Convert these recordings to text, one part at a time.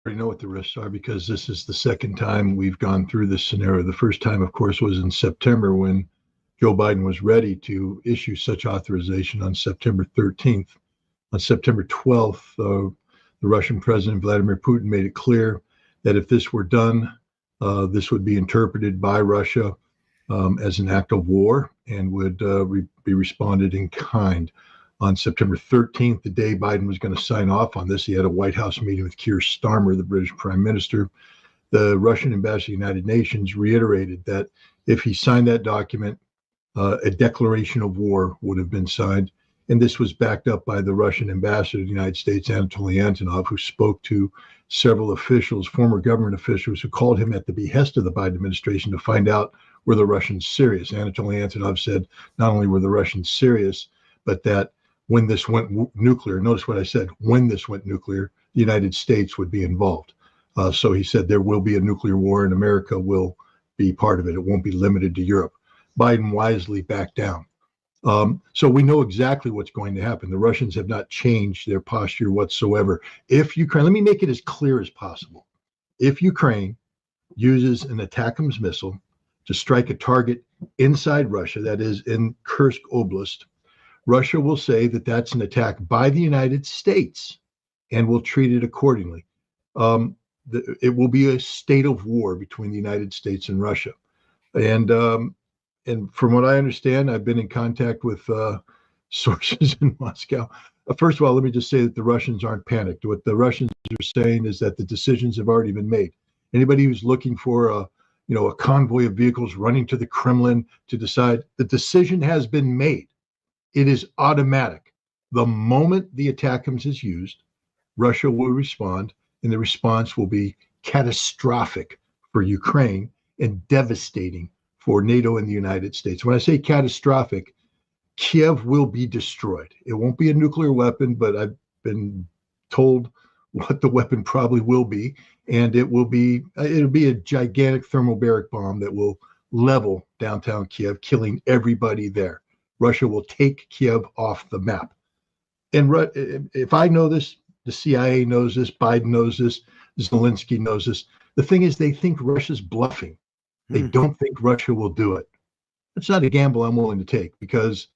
already know what the risks are because this is the second time we've gone through this scenario. The first time, of course, was in September when Joe Biden was ready to issue such authorization on September 13th. On September 12th, the Russian President Vladimir Putin made it clear that if this were done, this would be interpreted by Russia as an act of war and would be responded in kind. On September 13th, the day Biden was going to sign off on this, he had a White House meeting with Keir Starmer, the British Prime Minister. The Russian ambassador to the United Nations reiterated that if he signed that document, a declaration of war would have been signed. And this was backed up by the Russian ambassador to the United States, Anatoly Antonov, who spoke to several officials, former government officials, who called him at the behest of the Biden administration to find out were the Russians serious. Anatoly Antonov said not only were the Russians serious, but that when this went nuclear, notice what I said, when this went nuclear, the United States would be involved. So he said there will be a nuclear war and America will be part of it. It won't be limited to Europe. Biden wisely backed down. So we know exactly what's going to happen. The Russians have not changed their posture whatsoever. If Ukraine, let me make it as clear as possible. If Ukraine uses an ATACMS missile to strike a target inside Russia, that is in Kursk Oblast, Russia will say that that's an attack by the United States and will treat it accordingly. It will be a state of war between the United States and Russia. And from what I understand, I've been in contact with sources in Moscow. First of all, let me just say that the Russians aren't panicked. What the Russians are saying is that the decisions have already been made. Anybody who's looking for a convoy of vehicles running to the Kremlin to decide, the decision has been made. It is automatic. The moment the ATACMS is used, Russia will respond, and the response will be catastrophic for Ukraine and devastating for NATO and the United States. When I say catastrophic, Kiev will be destroyed. It won't be a nuclear weapon, but I've been told what the weapon probably will be, and it'll be a gigantic thermobaric bomb that will level downtown Kiev, killing everybody there. Russia will take Kiev off the map. And if I know this, the CIA knows this, Biden knows this, Zelensky knows this. The thing is, they think Russia's bluffing. They don't think Russia will do it. It's not a gamble I'm willing to take because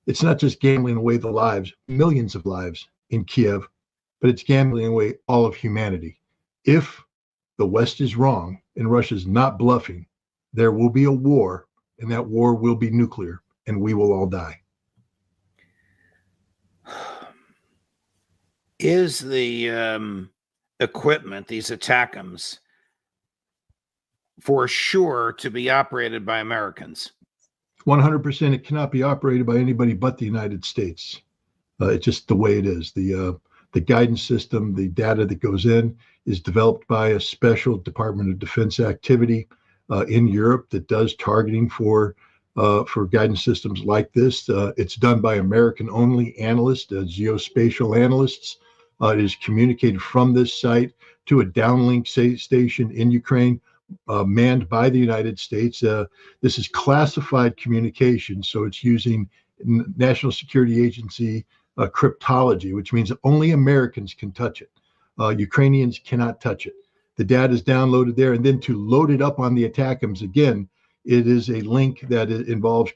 it's not just gambling away the lives, millions of lives in Kiev, but it's gambling away all of humanity. If the West is wrong and Russia's not bluffing, there will be a war, and that war will be nuclear. And we will all die. Is the equipment, these ATACMS, for sure to be operated by Americans? 100%. It cannot be operated by anybody but the United States. It's just the way it is. The guidance system, the data that goes in, is developed by a special Department of Defense activity in Europe that does targeting for guidance systems like this. It's done by American-only analysts, geospatial analysts. It is communicated from this site to a downlink station in Ukraine, manned by the United States. This is classified communication, so it's using National Security Agency cryptology, which means that only Americans can touch it. Ukrainians cannot touch it. The data is downloaded there, and then to load it up on the ATACMS again, it is a link that involves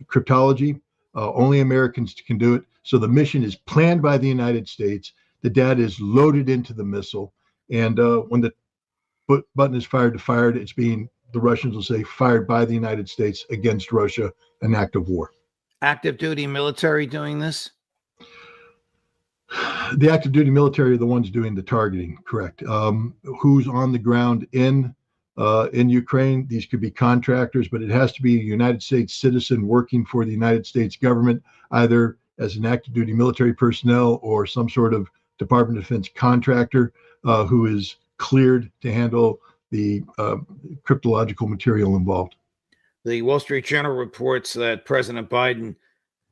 cryptology. Only Americans can do it. So the mission is planned by the United States. The data is loaded into the missile. And when the button is fired to fire it, the Russians will say, fired by the United States against Russia, an act of war. Active duty military doing this? The active duty military are the ones doing the targeting, correct. Who's on the ground in Ukraine? These could be contractors, but it has to be a United States citizen working for the United States government, either as an active duty military personnel or some sort of Department of Defense contractor who is cleared to handle the cryptological material involved. The Wall Street Journal reports that President Biden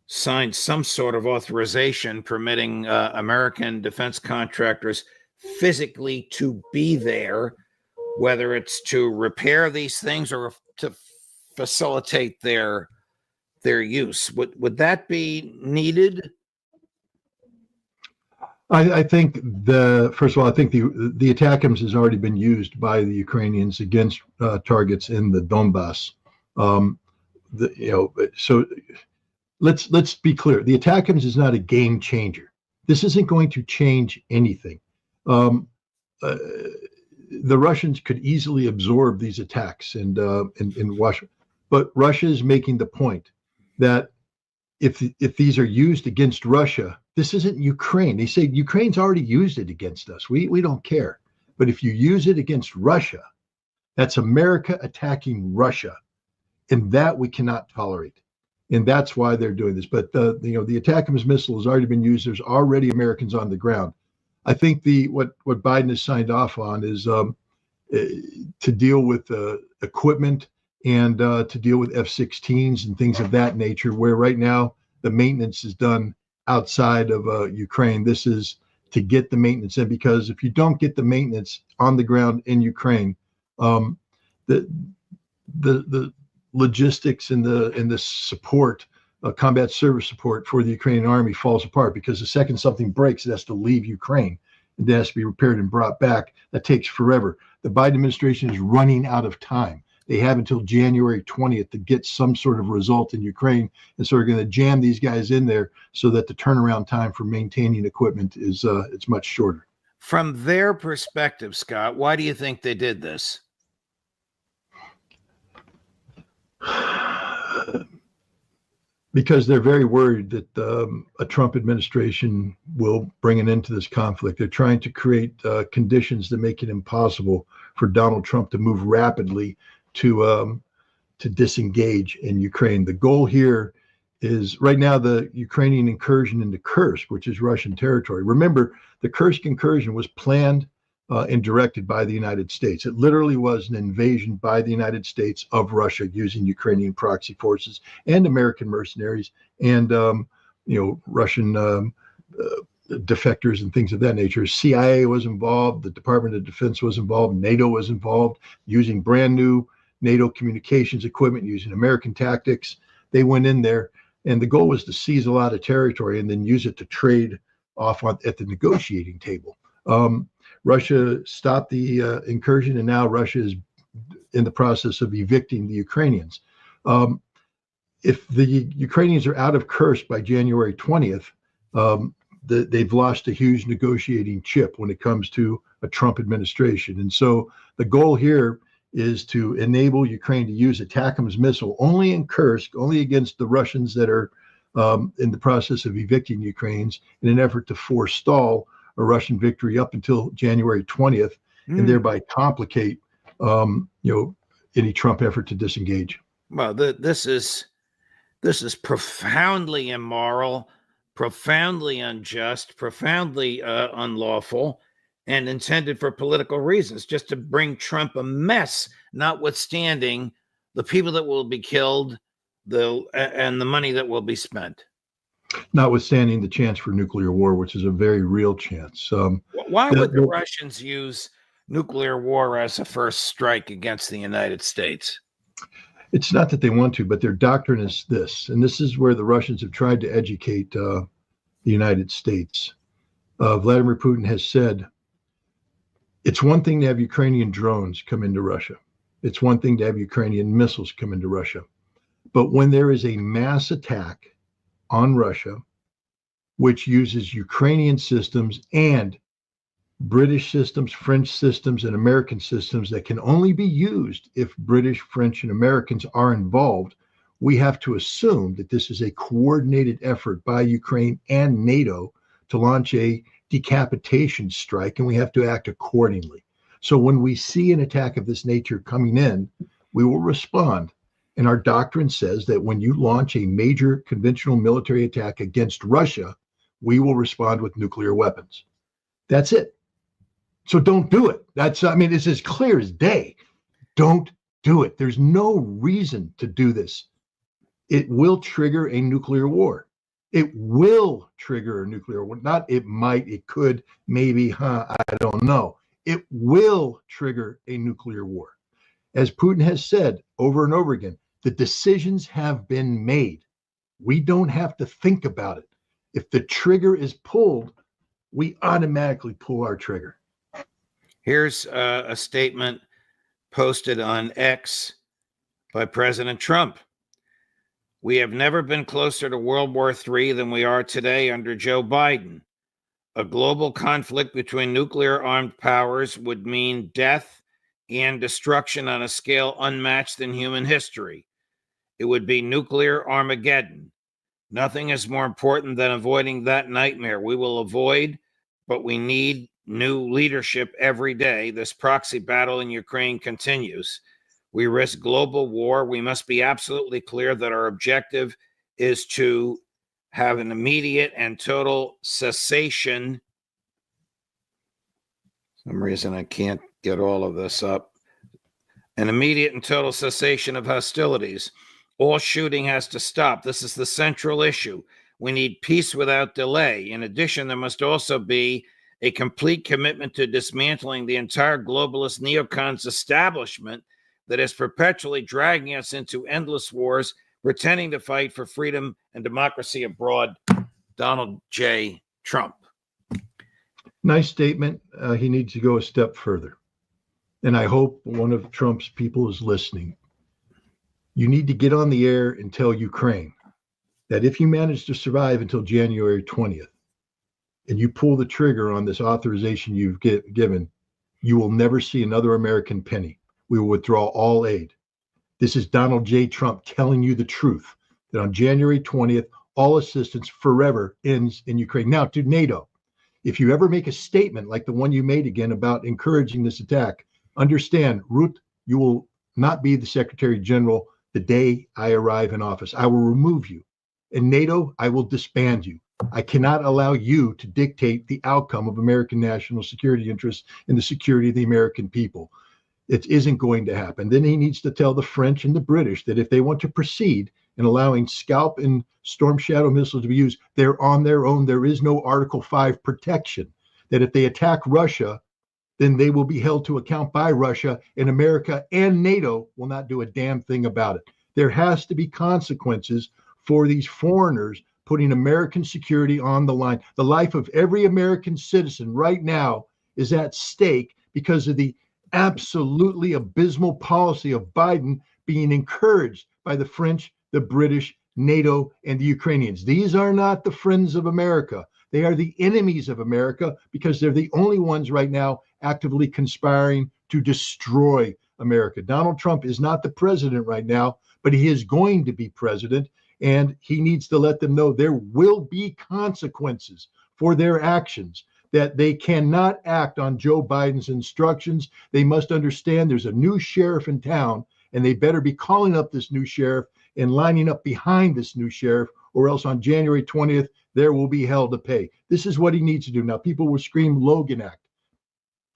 signed some sort of authorization permitting American defense contractors physically to be there, whether it's to repair these things or to facilitate their use. Would that be needed? I think first of all, I think the ATACMS has already been used by the Ukrainians against targets in the Donbass. Um, so let's be clear. The ATACMS is not a game changer. This isn't going to change anything. Um, uh, the Russians could easily absorb these attacks in Washington, but Russia is making the point that if these are used against Russia, this isn't Ukraine. They say Ukraine's already used it against us. We don't care. But if you use it against Russia, that's America attacking Russia, and that we cannot tolerate. And that's why they're doing this. But the ATACMS missile has already been used. There's already Americans on the ground. I think what Biden has signed off on is to deal with equipment and to deal with F-16s and things of that nature, where right now the maintenance is done outside of Ukraine. This is to get the maintenance in, because if you don't get the maintenance on the ground in Ukraine, the logistics and the support, combat service support for the Ukrainian army falls apart, because the second something breaks, it has to leave Ukraine. It has to be repaired and brought back. That takes forever. The Biden administration is running out of time. They have until January 20th to get some sort of result in Ukraine. And so we're going to jam these guys in there so that the turnaround time for maintaining equipment is it's much shorter. From their perspective, Scott, why do you think they did this? Because they're very worried that a Trump administration will bring an end to this conflict. They're trying to create conditions that make it impossible for Donald Trump to move rapidly to disengage in Ukraine. The goal here is right now the Ukrainian incursion into Kursk, which is Russian territory. Remember, the Kursk incursion was planned and directed by the United States. It literally was an invasion by the United States of Russia using Ukrainian proxy forces and American mercenaries and Russian defectors and things of that nature. CIA was involved, the Department of Defense was involved, NATO was involved, using brand new NATO communications equipment, using American tactics. They went in there, and the goal was to seize a lot of territory and then use it to trade off at the negotiating table. Russia stopped the incursion, and now Russia is in the process of evicting the Ukrainians. If the Ukrainians are out of Kursk by January 20th, they've lost a huge negotiating chip when it comes to a Trump administration. And so the goal here is to enable Ukraine to use ATACMS missile only in Kursk, only against the Russians that are in the process of evicting Ukrainians, in an effort to forestall a Russian victory up until January 20th, and thereby complicate, any Trump effort to disengage. Well, this is profoundly immoral, profoundly unjust, profoundly unlawful, and intended for political reasons, just to bring Trump a mess, notwithstanding the people that will be killed, and the money that will be spent. Notwithstanding the chance for nuclear war, which is a very real chance. Why would the Russians use nuclear war as a first strike against the United States? It's not that they want to, but their doctrine is this, and this is where the Russians have tried to educate the United States. Vladimir Putin has said, it's one thing to have Ukrainian drones come into Russia. It's one thing to have Ukrainian missiles come into Russia. But when there is a mass attack on Russia, which uses Ukrainian systems and British systems, French systems, and American systems that can only be used if British, French, and Americans are involved, we have to assume that this is a coordinated effort by Ukraine and NATO to launch a decapitation strike, and we have to act accordingly. So when we see an attack of this nature coming in, we will respond. And our doctrine says that when you launch a major conventional military attack against Russia, we will respond with nuclear weapons. That's it. So don't do it. It's as clear as day. Don't do it. There's no reason to do this. It will trigger a nuclear war. It will trigger a nuclear war. Not it might, it could, maybe, I don't know. It will trigger a nuclear war. As Putin has said over and over again, the decisions have been made. We don't have to think about it. If the trigger is pulled, we automatically pull our trigger. Here's a statement posted on X by President Trump. We have never been closer to World War III than we are today under Joe Biden. A global conflict between nuclear armed powers would mean death and destruction on a scale unmatched in human history. It would be nuclear Armageddon. Nothing is more important than avoiding that nightmare. We will avoid, but we need new leadership every day. This proxy battle in Ukraine continues. We risk global war. We must be absolutely clear that our objective is to have an immediate and total cessation. For some reason I can't get all of this up. An immediate and total cessation of hostilities. All shooting has to stop. This is the central issue. We need peace without delay. In addition, there must also be a complete commitment to dismantling the entire globalist neocons establishment that is perpetually dragging us into endless wars, pretending to fight for freedom and democracy abroad. Donald J. Trump. Nice statement. He needs to go a step further. And I hope one of Trump's people is listening. You need to get on the air and tell Ukraine that if you manage to survive until January 20th and you pull the trigger on this authorization you've given, you will never see another American penny. We will withdraw all aid. This is Donald J. Trump telling you the truth, that on January 20th, all assistance forever ends in Ukraine. Now, to NATO, if you ever make a statement like the one you made again about encouraging this attack, understand, Ruth, you will not be the Secretary General the day I arrive in office. I will remove you. In NATO, I will disband you. I cannot allow you to dictate the outcome of American national security interests and the security of the American people. It isn't going to happen. Then he needs to tell the French and the British that if they want to proceed in allowing Scalp and Storm Shadow missiles to be used, they're on their own. There is no Article 5 protection. That if they attack Russia, then they will be held to account by Russia, and America and NATO will not do a damn thing about it. There has to be consequences for these foreigners putting American security on the line. The life of every American citizen right now is at stake because of the absolutely abysmal policy of Biden being encouraged by the French, the British, NATO, and the Ukrainians. These are not the friends of America. They are the enemies of America because they're the only ones right now actively conspiring to destroy America. Donald Trump is not the president right now, but he is going to be president, and he needs to let them know there will be consequences for their actions, that they cannot act on Joe Biden's instructions. They must understand there's a new sheriff in town, and they better be calling up this new sheriff and lining up behind this new sheriff, or else on January 20th, there will be hell to pay. This is what he needs to do. Now, people will scream Logan Act.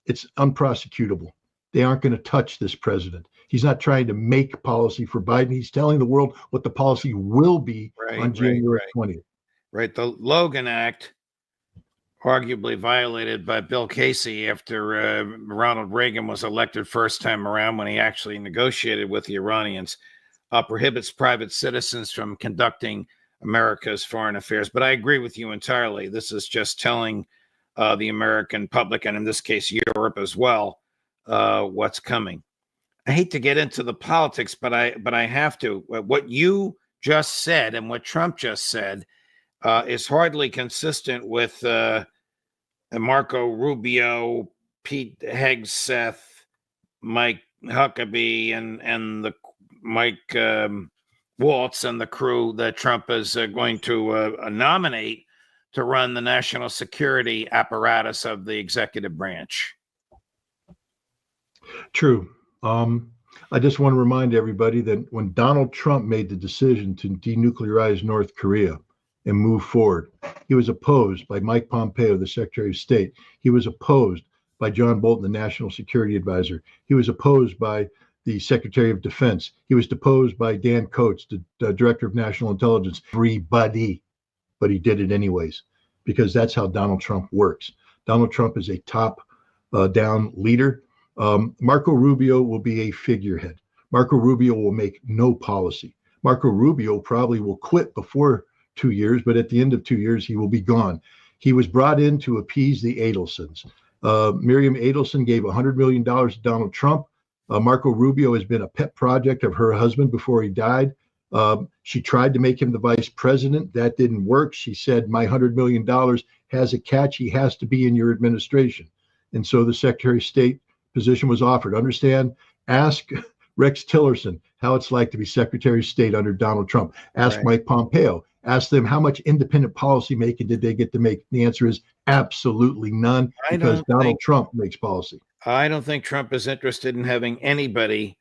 It's unprosecutable. They aren't going to touch this president. He's not trying to make policy for Biden. He's telling the world what the policy will be on January 20th. Right. The Logan Act, arguably violated by Bill Casey after Ronald Reagan was elected first time around when he actually negotiated with the Iranians, prohibits private citizens from conducting America's foreign affairs. But I agree with you entirely. This is just telling the American public, and in this case, Europe as well, what's coming. I hate to get into the politics, but I have to. What you just said and what Trump just said is hardly consistent with Marco Rubio, Pete Hegseth, Mike Huckabee, and the Mike Waltz and the crew that Trump is going to nominate to run the national security apparatus of the executive branch. True. I just want to remind everybody that when Donald Trump made the decision to denuclearize North Korea and move forward, he was opposed by Mike Pompeo, the Secretary of State. He was opposed by John Bolton, the National Security Advisor. He was opposed by the Secretary of Defense. He was deposed by Dan Coats, the Director of National Intelligence. Everybody, but he did it anyways, because that's how Donald Trump works. Donald Trump is a top-down leader. Marco Rubio will be a figurehead. Marco Rubio will make no policy. Marco Rubio probably will quit before 2 years, but at the end of 2 years, he will be gone. He was brought in to appease the Adelsons. Miriam Adelson gave $100 million to Donald Trump. Marco Rubio has been a pet project of her husband before he died. She tried to make him the vice president. That didn't work. She said, my $100 million has a catch. He has to be in your administration. And so the Secretary of State position was offered. Understand, ask Rex Tillerson how it's like to be Secretary of State under Donald Trump. Ask Mike Pompeo. Ask them how much independent policy making did they get to make. The answer is absolutely none, because Donald Trump makes policy. I don't think Trump is interested in having anybody,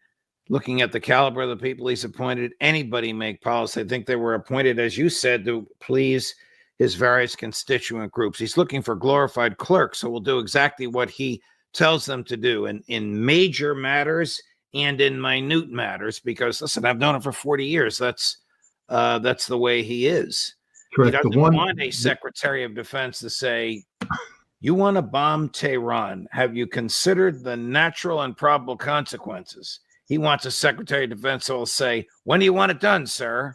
looking at the caliber of the people he's appointed, anybody make policy. I think they were appointed, as you said, to please his various constituent groups. He's looking for glorified clerks who will do exactly what he tells them to do in major matters and in minute matters, because, listen, I've known him for 40 years. That's the way he is. Correct. He doesn't want a Secretary of Defense to say, you want to bomb Tehran. Have you considered the natural and probable consequences? He wants a Secretary of Defense who will say, when do you want it done, sir?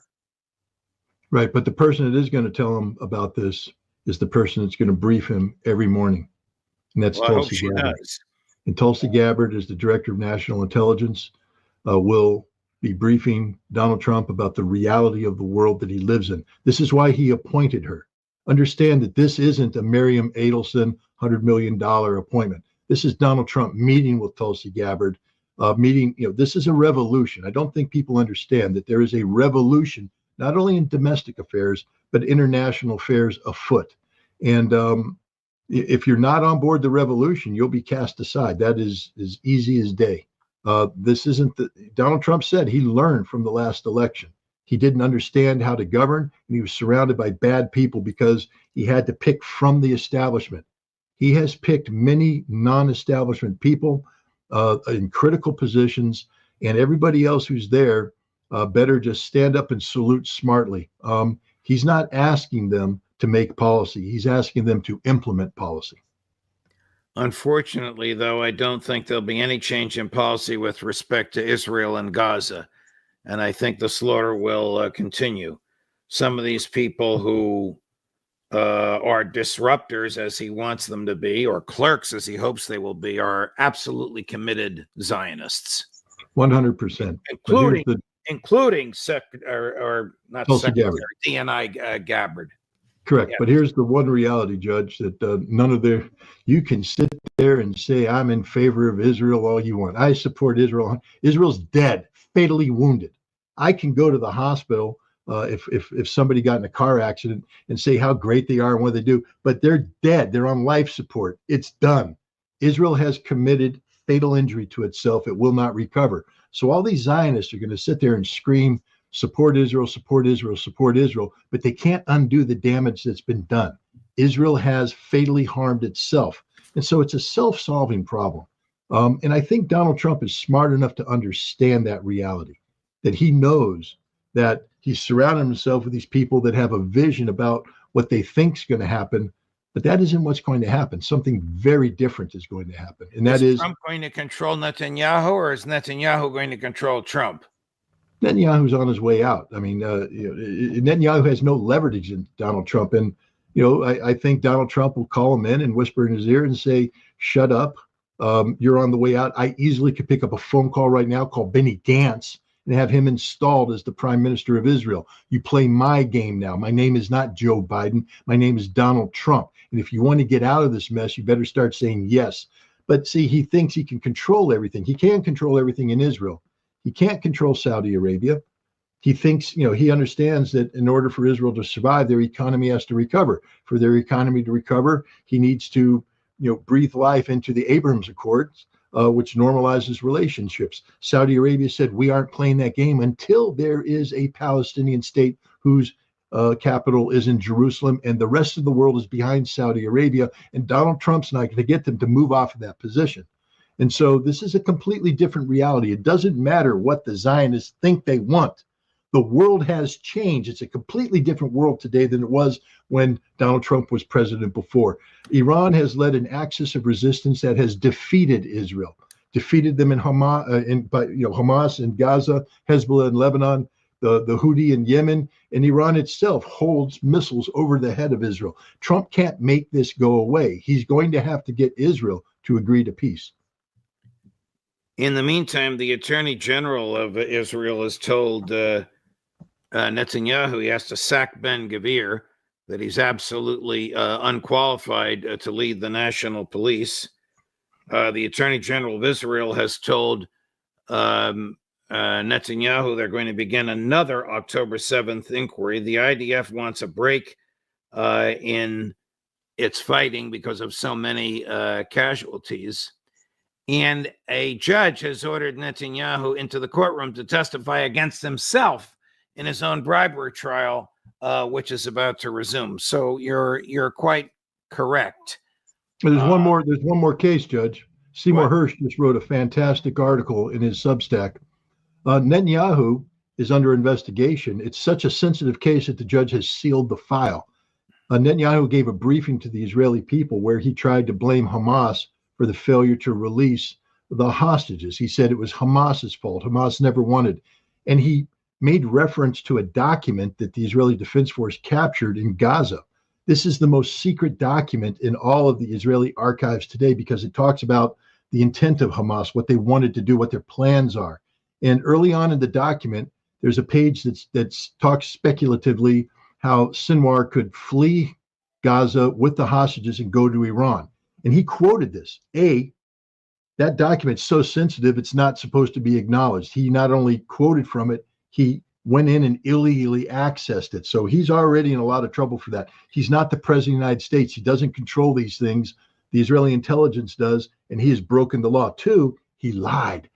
Right. But the person that is going to tell him about this is the person that's going to brief him every morning. And that's Tulsi Gabbard. And Tulsi Gabbard is the Director of National Intelligence, will be briefing Donald Trump about the reality of the world that he lives in. This is why he appointed her. Understand that this isn't a Miriam Adelson $100 million appointment. This is Donald Trump meeting with Tulsi Gabbard, this is a revolution. I don't think people understand that there is a revolution, not only in domestic affairs, but international affairs afoot. And if you're not on board the revolution, you'll be cast aside. That is as easy as day. This isn't Donald Trump said he learned from the last election. He didn't understand how to govern, and he was surrounded by bad people because he had to pick from the establishment. He has picked many non-establishment people in critical positions, and everybody else who's there better just stand up and salute smartly. He's not asking them to make policy. He's asking them to implement policy. Unfortunately, though, I don't think there'll be any change in policy with respect to Israel and Gaza. And I think the slaughter will continue. Some of these people who are disruptors, as he wants them to be, or clerks, as he hopes they will be, are absolutely committed Zionists. 100%. Including D.N.I. Gabbard. Correct. Yeah. But here's the one reality, Judge, that you can sit there and say, I'm in favor of Israel all you want. I support Israel. Israel's dead, fatally wounded. I can go to the hospital if somebody got in a car accident and say how great they are and what they do, but they're dead. They're on life support. It's done. Israel has committed fatal injury to itself. It will not recover. So all these Zionists are going to sit there and scream, support Israel, support Israel, support Israel, but they can't undo the damage that's been done. Israel has fatally harmed itself. And so it's a self-solving problem. And I think Donald Trump is smart enough to understand that reality, that he knows that he's surrounded himself with these people that have a vision about what they think is going to happen, but that isn't what's going to happen. Something very different is going to happen. And that is Trump going to control Netanyahu, or is Netanyahu going to control Trump? Netanyahu's on his way out. I mean, Netanyahu has no leverage in Donald Trump. And, I think Donald Trump will call him in and whisper in his ear and say, shut up. You're on the way out. I easily could pick up a phone call right now, call Benny Gantz, and have him installed as the prime minister of Israel. You play my game now. My name is not Joe Biden. My name is Donald Trump. And if you want to get out of this mess, you better start saying yes. But see, he thinks he can control everything. He can control everything in Israel. He can't control Saudi Arabia. He thinks, he understands that in order for Israel to survive, their economy has to recover. For their economy to recover, he needs to, breathe life into the Abraham Accords, which normalizes relationships. Saudi Arabia said, we aren't playing that game until there is a Palestinian state whose capital is in Jerusalem, and the rest of the world is behind Saudi Arabia. And Donald Trump's not going to get them to move off of that position. And so this is a completely different reality. It doesn't matter what the Zionists think they want. The world has changed. It's a completely different world today than it was when Donald Trump was president before. Iran has led an axis of resistance that has defeated Israel, defeated them in Hamas in Gaza, Hezbollah in Lebanon, the Houthi in Yemen, and Iran itself holds missiles over the head of Israel. Trump can't make this go away. He's going to have to get Israel to agree to peace. In the meantime, the Attorney General of Israel has told Netanyahu he has to sack Ben-Gvir, that he's absolutely unqualified to lead the national police. The Attorney General of Israel has told Netanyahu they're going to begin another October 7th inquiry. The IDF wants a break in its fighting because of so many casualties. And a judge has ordered Netanyahu into the courtroom to testify against himself in his own bribery trial, which is about to resume. So you're quite correct. There's one more case, Judge. Seymour Hersh just wrote a fantastic article in his Substack. Netanyahu is under investigation. It's such a sensitive case that the judge has sealed the file. Netanyahu gave a briefing to the Israeli people where he tried to blame Hamas for the failure to release the hostages. He said it was Hamas's fault. Hamas never wanted. And he made reference to a document that the Israeli Defense Force captured in Gaza. This is the most secret document in all of the Israeli archives today because it talks about the intent of Hamas, what they wanted to do, what their plans are. And early on in the document, there's a page that talks speculatively how Sinwar could flee Gaza with the hostages and go to Iran. And he quoted this. That document's so sensitive, it's not supposed to be acknowledged. He not only quoted from it, he went in and illegally accessed it. So he's already in a lot of trouble for that. He's not the president of the United States. He doesn't control these things. The Israeli intelligence does, and he has broken the law. 2, he lied.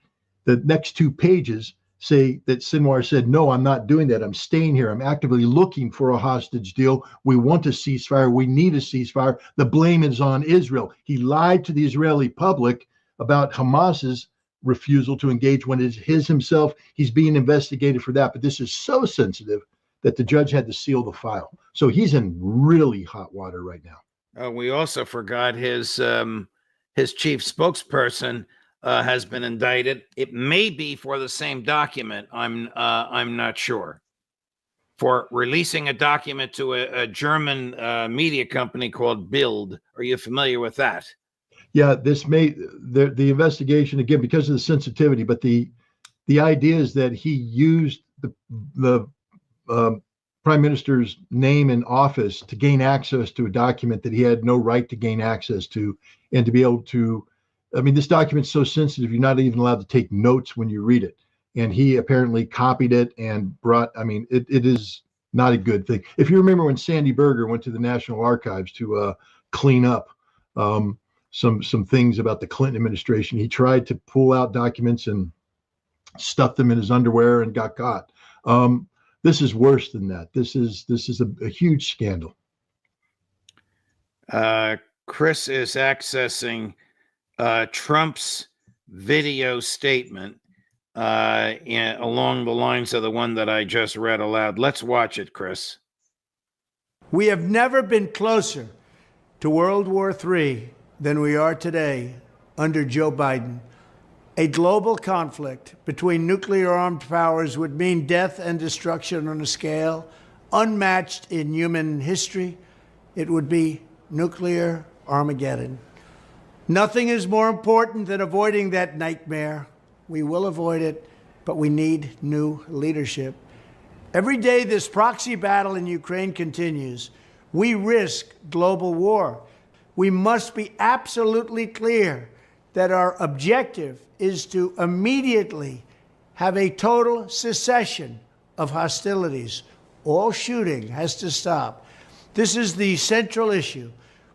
The next 2 pages say that Sinwar said, no, I'm not doing that. I'm staying here. I'm actively looking for a hostage deal. We want a ceasefire. We need a ceasefire. The blame is on Israel. He lied to the Israeli public about Hamas's refusal to engage when it's his himself. He's being investigated for that. But this is so sensitive that the judge had to seal the file. So he's in really hot water right now. We also forgot his chief spokesperson has been indicted. It may be for the same document. I'm not sure. For releasing a document to a German media company called Bild. Are you familiar with that? Yeah, the investigation, again, because of the sensitivity, but the idea is that he used the prime minister's name and office to gain access to a document that he had no right to gain access to, and to be able to, I mean, this document's so sensitive, you're not even allowed to take notes when you read it. And he apparently copied it and brought, I mean, it is not a good thing. If you remember when Sandy Berger went to the National Archives to clean up some things about the Clinton administration, he tried to pull out documents and stuff them in his underwear and got caught. This is worse than that. This is a huge scandal. Chris is accessing Trump's video statement along the lines of the one that I just read aloud. Let's watch it, Chris. We have never been closer to World War III than we are today under Joe Biden. A global conflict between nuclear-armed powers would mean death and destruction on a scale unmatched in human history. It would be nuclear Armageddon. Nothing is more important than avoiding that nightmare. We will avoid it, but we need new leadership. Every day this proxy battle in Ukraine continues, we risk global war. We must be absolutely clear that our objective is to immediately have a total cessation of hostilities. All shooting has to stop. This is the central issue.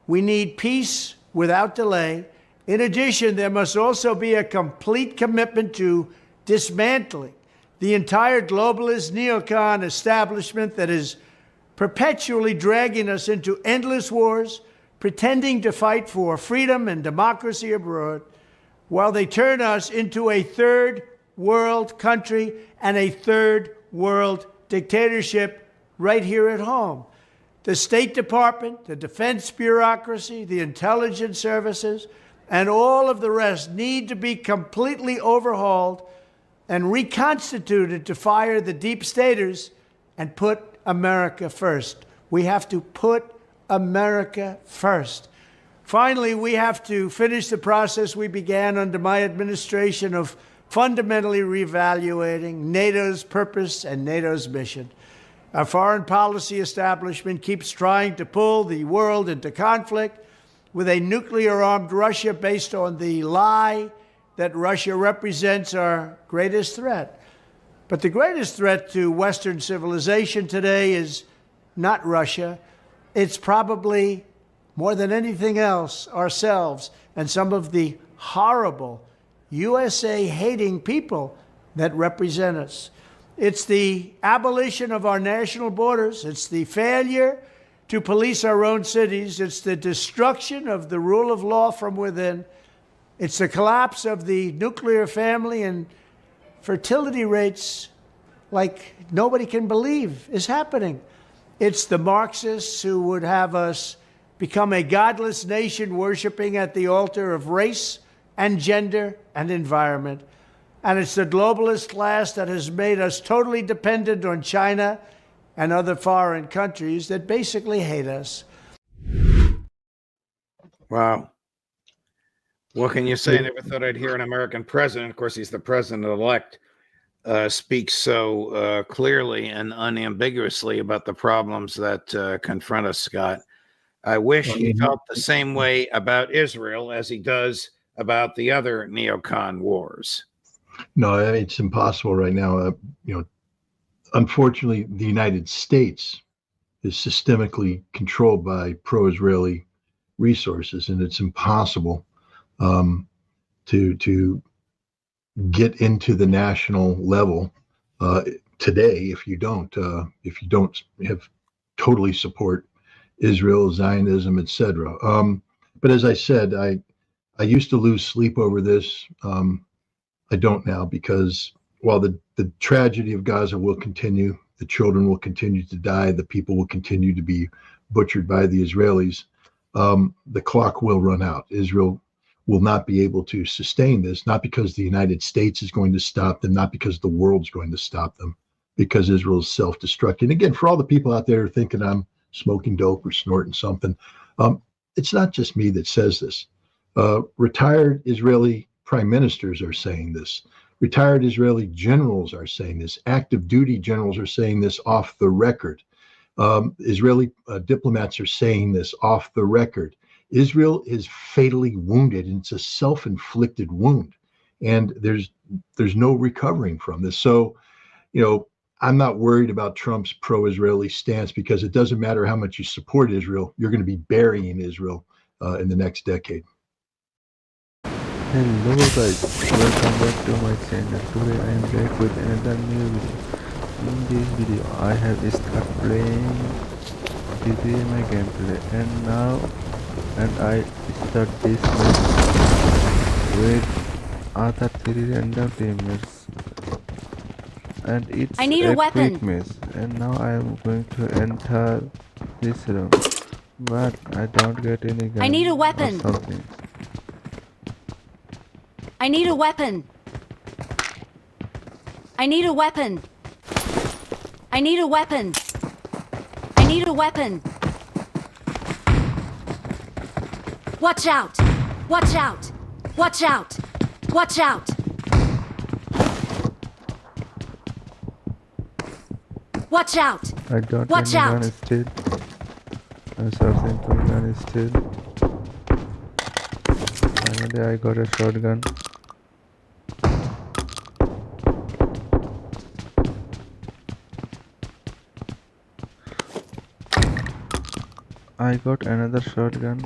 We need peace without delay. In addition, there must also be a complete commitment to dismantling the entire globalist neocon establishment that is perpetually dragging us into endless wars, pretending to fight for freedom and democracy abroad, while they turn us into a third world country and a third world dictatorship right here at home. The State Department, the defense bureaucracy, the intelligence services, and all of the rest need to be completely overhauled and reconstituted to fire the deep staters and put America first. We have to put America first. Finally, we have to finish the process we began under my administration of fundamentally reevaluating NATO's purpose and NATO's mission. Our foreign policy establishment keeps trying to pull the world into conflict with a nuclear-armed Russia based on the lie that Russia represents our greatest threat. But the greatest threat to Western civilization today is not Russia. It's probably, more than anything else, ourselves and some of the horrible USA-hating people that represent us. It's the abolition of our national borders. It's the failure to police our own cities. It's the destruction of the rule of law from within. It's the collapse of the nuclear family and fertility rates like nobody can believe is happening. It's the Marxists who would have us become a godless nation worshiping at the altar of race and gender and environment. And it's the globalist class that has made us totally dependent on China and other foreign countries that basically hate us. Wow. What can you say? I never thought I'd hear an American president, of course, he's the president-elect, speak so clearly and unambiguously about the problems that confront us, Scott. I wish he felt the same way about Israel as he does about the other neocon wars. No, it's impossible right now. Unfortunately, the United States is systemically controlled by pro-Israeli resources, and it's impossible to get into the national level today if you don't have totally support Israel, Zionism, etc. But as I said, I used to lose sleep over this. I don't now, because while the tragedy of Gaza will continue, the children will continue to die, the people will continue to be butchered by the Israelis, the clock will run out. Israel will not be able to sustain this, not because the United States is going to stop them, not because the world's going to stop them, because Israel is self-destructing. Again, for all the people out there thinking I'm smoking dope or snorting something, it's not just me that says this. Retired Israeli prime ministers are saying this. Retired Israeli generals are saying this. Active duty generals are saying this off the record. Israeli diplomats are saying this off the record. Israel is fatally wounded, and it's a self-inflicted wound, and there's no recovering from this. So, I'm not worried about Trump's pro-Israeli stance, because it doesn't matter how much you support Israel, you're going to be burying Israel in the next decade. Hello guys, welcome back to my channel. Today I am back with another new video. In this video I have started playing GTA my gameplay, and I start this match with other 3 random teammates, and it's a quick match, and now I am going to enter this room, but I don't get any gun. I need a weapon. Or something. I need a weapon. I need a weapon. I need a weapon. I need a weapon. Watch out! Watch out! Watch out! Watch out! Watch out! I don't Watch any out! gun still. I'm searching for gun still. Finally I got a shotgun. I got another shotgun.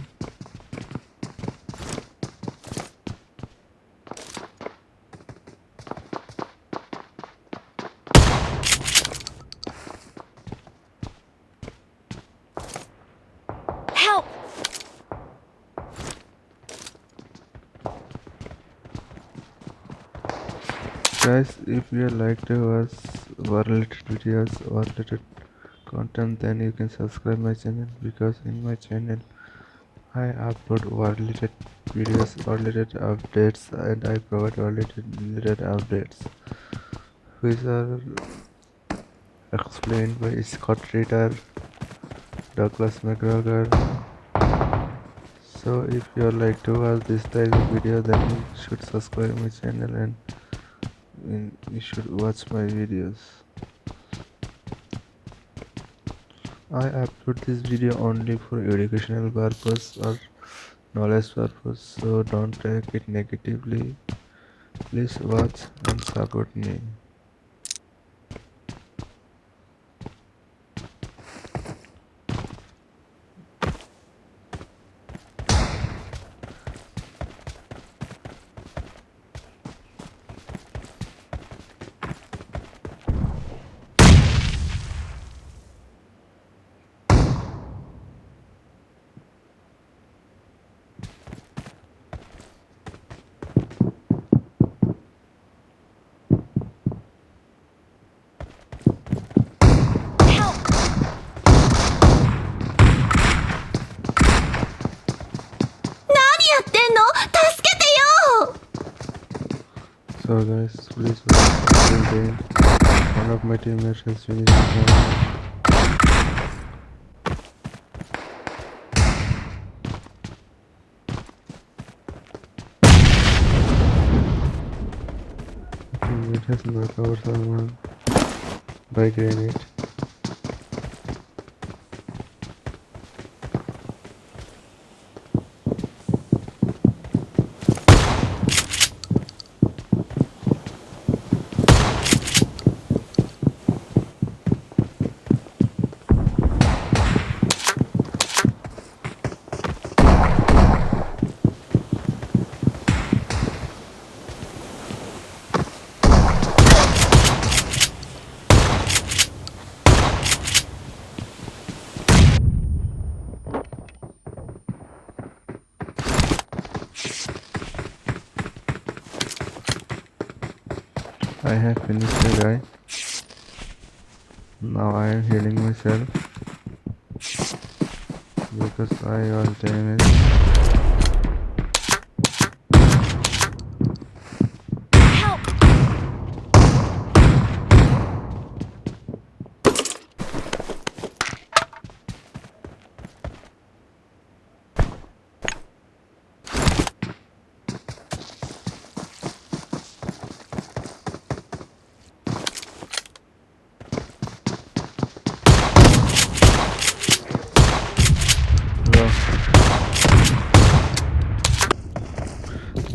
Help! Guys, if you like to watch war-related videos or related content, then you can subscribe my channel, because in my channel I upload war-related videos, war-related updates, and I provide war-related updates. which are explained by Scott Ritter, Douglas McGregor. So if you like to watch this type of video, then you should subscribe my channel and you should watch my videos. I upload this video only for educational purpose or knowledge purpose, so don't take it negatively. Please watch and support me. Help! 何やってんの？助けてよ！ So guys, please watch until the end. One of my teammates has finished the game. Teammate has knocked over someone by grenade. I have finished the guy. Now I am healing myself because I was damaged. Help! Wow.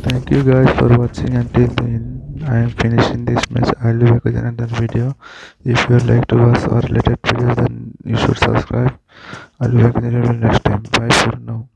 Thank you guys for watching until the end. I am finishing this match. I'll be back with another video. If you like to watch our related videos, then you should subscribe. I'll be back with another video next time. Bye for now.